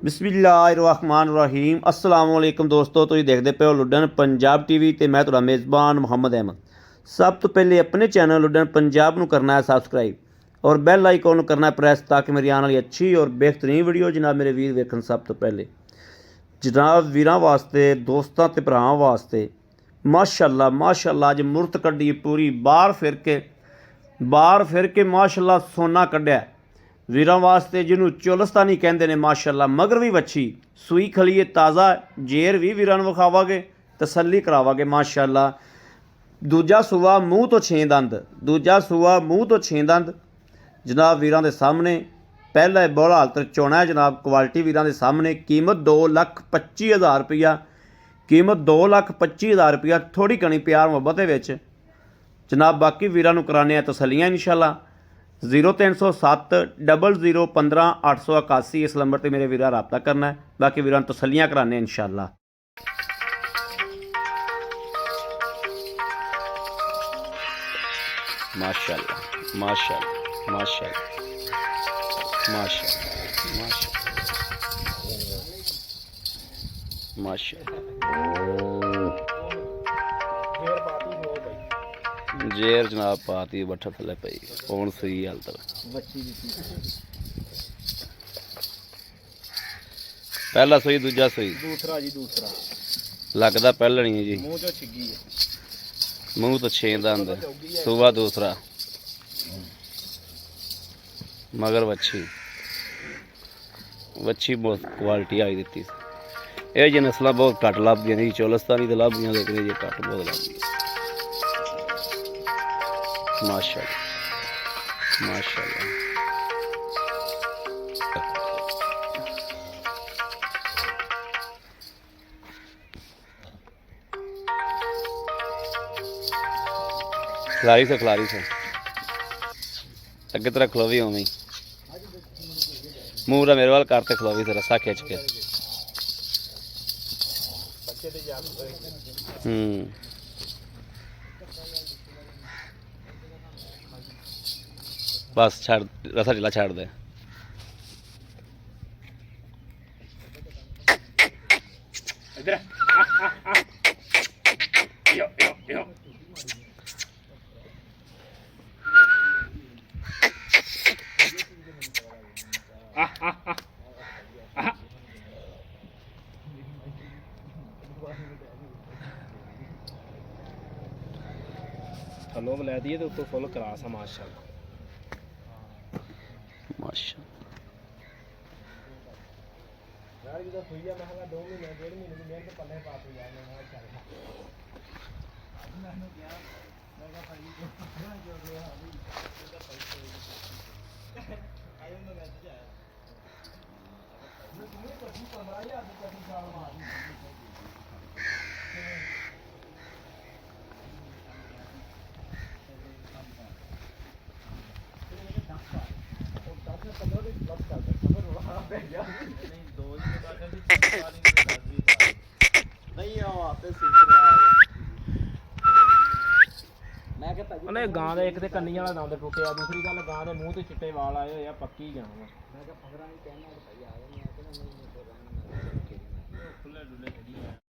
बिस्मिल्लाहिर्रहमानिर्रहीम अस्सलाम वालेकुम दोस्तों, तुसीं देखदे पे हो लुड्डन पंजाब टीवी ते मैं तुहाडा मेज़बान मुहम्मद अहमद। सब तो पहले अपने चैनल लुड्डन पंजाब नूं करना है सबसक्राइब और बैल आइकॉन करना है प्रेस ताकि मेरी आने वाली अच्छी और बेहतरीन वीडियो जनाब मेरे वीर वेखन सब तो पहले। जनाब वीरां वास्ते दोस्तां ते भरावां वास्ते माशाअल्लाह माशाअल्लाह अज मुरत कड्ढी पूरी बाहर फिर के माशाअल्लाह सोना कड्ढिया वीरां वास्ते जिन्हों चोलस्तानी कहते हैं माशाअल्लाह। मगर भी वच्छी सूई खलीए ताज़ा जेर भी वीरां नूं विखावांगे तसल्ली करावांगे माशाअल्लाह। दूजा सूआ मूँह तो 6 दंद जनाब वीरां दे सामने। पहला बौला हालत चोना है जनाब, क्वालिटी वीरां दे सामने। कीमत 2,25,000 रुपया, कीमत 2,25,000 रुपया। थोड़ी घनी प्यार मुहब्बत विच जनाब। बाकी वीरां नूं कराने तसल्लियां इंशाअल्लाह। 0307 00 15 881 इस नंबर पर मेरे वीरा रबता करना है। बाकी वीरां तसल्लियां कराने इंशाअल्लाह। माशाअल्लाह माशाअल्लाह माशाअल्लाह माशाअल्लाह माशाअल्लाह जेर जनाब पाती बट्ठा थले पई कौन सही हाल तक पहला सोई दूजा सोई दूसरा जी दूसरा लगदा पहला नहीं है जी। मुंह तो छिगी है, मुंह तो 6 दंद सूबा दूसरा मगर वच्छी बहुत क्वालिटी आई दी। ये जी नस्ल बहुत घट लभदियां नहीं, चोलस्तानी तो लभदियां लेकिन ये घट बहुत लभदियां। माशाअल्लाह माशाअल्लाह खिलारी से अगे तरह खलोवी उवें मूँह मेरे वाल करते खलोवी से रस्सा खिंच के। बस छड़ रस्सा ढिला छड़ दे। थलों लै दिए तो उत्तों फुल क्रास है माशाअल्लाह ਉਹਨੇ ਗਾਂ ਦੇ ਇੱਕ ਤੇ ਕੰਨੀ ਵਾਲਾ ਦੰਦ ਟੁੱਟਿਆ, ਦੂਸਰੀ ਗੱਲ ਗਾਂ ਦੇ ਮੂੰਹ ਤੇ ਚਿੱਟੇ ਵਾਲ ਆਏ ਹੋਏ ਆ, ਪੱਕੀ ਗਾਂ ਵਾ। ਮੈਂ ਕਿਹਾ 15 ਨਹੀਂ ਕਹਿਣਾ ਭਾਈ ਆ ਗਏ, ਮੈਂ ਕਹਿੰਦਾ ਨਹੀਂ